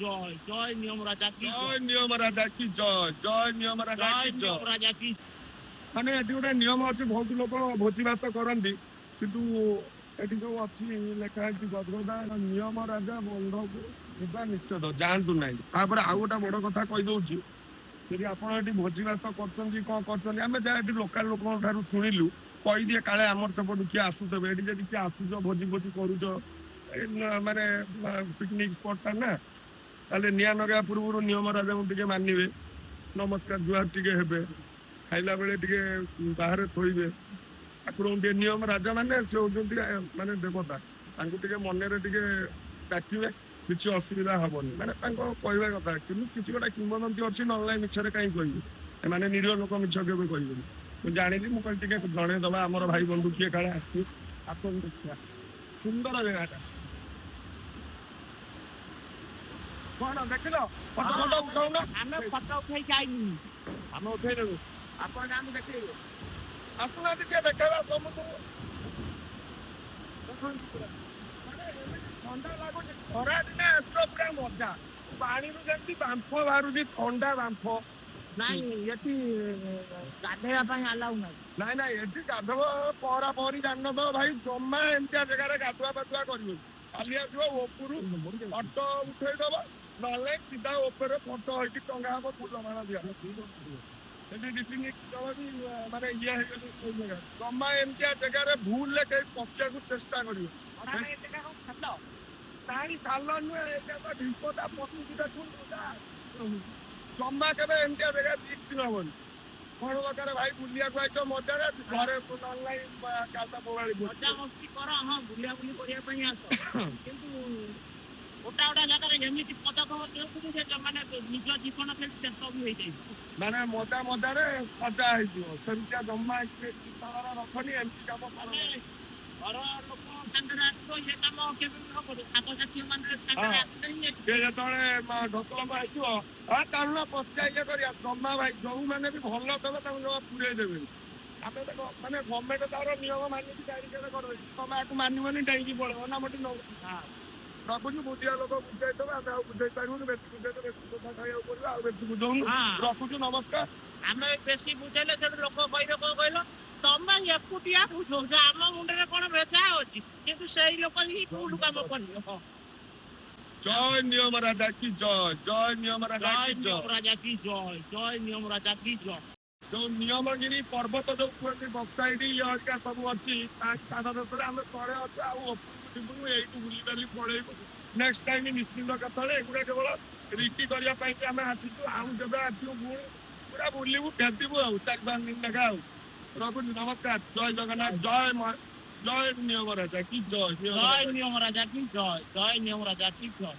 জয় জয় নিয়ম রাজা কি জয় নিয়ম রাজা কি জয় জয় নিয়ম রাজা জয় কি নিয়ম জয়। রাজা কি ମାନେ ଏଠି ଗୋଟେ ନିୟମ ଅଛି, ବହୁତ ଲୋକ ଭୋଜି ଭାତ କରନ୍ତି, କିନ୍ତୁ ଏଠି ଯୋଉ ଅଛି ଲେଖା ହେଇଛି ଗଦଗଦା ନିୟମ ରାଜା ବନ୍ଧକୁ ଯିବା ନିଶ୍ଚିତ ଯାଆନ୍ତୁ ନାହିଁ। ତାପରେ ଆଉ ଗୋଟେ ବଡ କଥା କହିଦଉଛି, ଯଦି ଆପଣ ଏଠି ଭୋଜି ଭାତ କରୁଛନ୍ତି କଣ କରୁଛନ୍ତି, ଆମେ ଯାହା ଏଠି ଲୋକାଲ ଲୋକଙ୍କ ଠାରୁ ଶୁଣିଲୁ, କହିଦିଏ କାଳେ ଆମର ସେପଟୁ କିଏ ଆସୁଥିବେ, ଏଠି ଯଦି କିଏ ଆସୁଛ ଭୋଜି ଭୋଜି କରୁଛ ମାନେ ପିକନିକ ସ୍ପଟ ଟା ନା, ତାହେଲେ ନିଆଁ ଲଗାଇବା ପୂର୍ବରୁ ନିୟମ ରାଜାଙ୍କୁ ଟିକେ ମାନିବେ, ନମସ୍କାର ଜୁହାର ଟିକେ ହେବେ, ଖାଇଲା ବେଳେ ଟିକେ ବାହାରେ ଥୋଇବେ। ଠାକୁରଙ୍କୁ ଟିକେ ନିୟମ ରାଜା ମାନେ ସେ ହଉଛନ୍ତି ମାନେ ଦେବତା, ତାଙ୍କୁ ଟିକେ ମନରେ ଟିକେ ଡାକିବେ, କିଛି ଅସୁବିଧା ହବନି। ମାନେ ତାଙ୍କ କହିବା କଥା, କିନ୍ତୁ କିଛି ଗୋଟେ କିମ୍ବଦନ୍ତୀ ଅଛି, ନହେଲେ ମିଛରେ କାହିଁ କହିବେ, ଏମାନେ ନିରୀହ ଲୋକ ମିଛ କେବେ କହିବେନି। ମୁଁ ଜାଣିଲି, ମୁଁ କହିଲି ଟିକେ ଜଣେଇଦବା ଆମର ଭାଇ ବନ୍ଧୁ କିଏ କାଳେ ଆସିବେ, ଆସନ୍ତୁ ଦେଖିବା। ସୁନ୍ଦର ଜାଗାଟା। କଣ ଦେଖିଲ ଫଟୋ ଫଟୋ ଉଠାଉନ? ଆମେ ଫଟୋ ଉଠେଇ ଯାଇନି। ଆମେ ଉଠେଇଦେବୁ, ଆପଣ ଯାଆନ୍ତୁ ଦେଖେଇବେ। ଆସୁନାହାନ୍ତି ଟିକେ ଦେଖେଇବା ସମସ୍ତଙ୍କୁ। ମାନେ ଏମିତି ଥଣ୍ଡା ଲାଗୁଛି, ଖରା ଦିନେ ଆସିବ ପୁରା ମଜା। ପାଣିରୁ ଯେମିତି ବାମ୍ଫ ବାହାରୁଛି, ଥଣ୍ଡା ବାମ୍ଫ। ନାଇଁ ଏଠି ଗାଧେଇବା ପାଇଁ ଆଲାଉ ନାହିଁ। ନାଇଁ ନାଇଁ, ଏଠି ଗାଧବ ପହଁରା ପହଁରି ଜାଣିନଥିବ ଭାଇ, ଜମା ଏମିତିଆ ଜାଗାରେ ଗାଧୁଆ ପାଧୁଆ କରିବନି। ଖାଲି ଆସିବ ଉପରୁ ଫଟୋ ଉଠେଇଦବ, ନହେଲେ ସିଧା ଉପରେ ଫଟୋ ହେଇକି ଟଙ୍ଗା ହବ, ଫୁଲମାଳ ଦିଆହବ। ସେଠି ପିକନିକ ବି ମାନେ ଇଏ ହେଇଗଲି ସେଇ ଜାଗା, ଜମା ଏମିତିଆ ଜାଗାରେ ଭୁଲରେ କେହି ପଶିବାକୁ ଚେଷ୍ଟା କରିବ। ନାଇଁ ଖାଲ ନୁହେଁ, ଏଇଟା ତ ଢିପଟା ପଶିକି ଦେଖନ୍ତୁ, ଜମା କେବେ ଏମିତିଆ ଜାଗା ରିସ୍କ ନବନି। କଣ ଦରକାର ଭାଇ, ବୁଲିବାକୁ ଆଇଛ ମଜାରେ, ଘରେ ଅନଲାଇନ କାତା ମୋବାଇଲ ମଜା ମସ୍ତି କର, ହଁ ବୁଲାବୁଲି କରିବା ପାଇଁ ଆସ, କିନ୍ତୁ ଗୋଟା ଗୋଟା ଜାଗାରେ ଏମିତି ପଦକ୍ଷେପ ନିଅନ୍ତୁନି ଯେ ମାନେ ନିଜ ଜୀବନ ସେଠି ଶେଷ ବି ହେଇଯାଇଛି। ମାନେ ମଜା ମଜାରେ ସଜା ହେଇଯିବ, ସେମିତିଆ ଜମା ଚିନ୍ତାଧାରା ରଖନି, ଏମିତି କାମ ମାନେ ଘର ଲୋକ ସାଙ୍ଗରେ ଆସିବ, ଇଏ କାମ କେବେ ବି ହବନି। ସାଙ୍ଗସାଥି ମାନେ ସାଙ୍ଗରେ ଆସିଲେ ହିଁ ଯେତେବେଳେ ଢୋକଳମ ହେଇଯିବ, ଚାଲୁନା ପଶିଆ ଇଏ କରିବା, ଜମା ଭାଇ ଯୋଉମାନେ ବି ଭଲ ଦେବେ ତାଙ୍କୁ ଜମା ପୁରେଇ ଦେବେନି। ଆମେ ଦେଖ ମାନେ ଗଭର୍ଣ୍ଣମେଣ୍ଟ ତାର ନିୟମ ମାନିକି ବ୍ୟାରିକେଡ କରିଦେଇଛି, ତମେ ଆକୁ ମାନିବନି ଡେଇଁକି ପଳେଇବ ନା ମୋଟି ନବ। ରଖୁଛୁ, ବୁଝିବା ଲୋକ ବୁଝେଇଦେବେ, ଆମେ ଆଉ ବୁଝେଇ ପାରିବୁନି, ବେଶୀ ବୁଝେଇଲେ ବେଶୀ କଥା ଖାଇବାକୁ ପଡିବ, ଆଉ ବେଶୀ ବୁଝଉନୁ। ରଖୁଛୁ, ନମସ୍କାର। ଆମେ ବେଶୀ ବୁଝେଇଲେ ସେଠୁ ଲୋକ କହିବେ କଣ କହିଲ, ତମେ ଏକୁଟିଆ ବୁଝଉଛ, ଆମ ମୁଣ୍ଡରେ କଣ ଭେଜା ଅଛି, କିନ୍ତୁ ସେଇ ଲୋକ ହିଁ ଭୁଲ କାମ କରିବ। ଜୟ ନିୟମ ରାଜା କି ଜୟ ଜୟ ନିୟମ ରାଜା ଜୟ କି ନିୟମ ଜୟ। ରାଜା କି ଜୟ ଜୟ ନିୟମ ରାଜା କି ଜୟ। ଯୋଉ ନିୟମଗିରି ପର୍ବତ ଯୋଉ କୁହନ୍ତି ବକ୍ସାଇଡ ଇଏ ହରିକା ସବୁ ଅଛି, ତା ଦେଶରେ ଆମେ ତଳେ ଅଛୁ, ଆଉ ଉପରକୁ ଯିବୁନୁ, ଏଇଠୁ ବୁଲି ବାଲି ପଳେଇବୁ। ନେକ୍ସଟ ଟାଇମ ନିଶ୍ଚିନ୍ତ କେତେବେଳେ, ଏଗୁଡା କେବଳ ରିଟି କରିବା ପାଇଁ ଆମେ ଆସିଛୁ, ଆଉ ଯେବେ ଆସିବୁ ପୁଣି ପୁରା ବୁଲିବୁ ଫେରିବୁ ଆଉ 4-5 ଦିନ ଲେଖା ଆଉ। ରଖୁଛୁ, ନମସ୍କାର, ଜୟ ଜଗନ୍ନାଥ, ଜୟ ଜୟ ନିୟମ ରାଜା କି ଜୟ ଜୟ ନିୟମ ରାଜା କି ଜୟ ଜୟ ନିୟମ ରାଜା କି ଜୟ।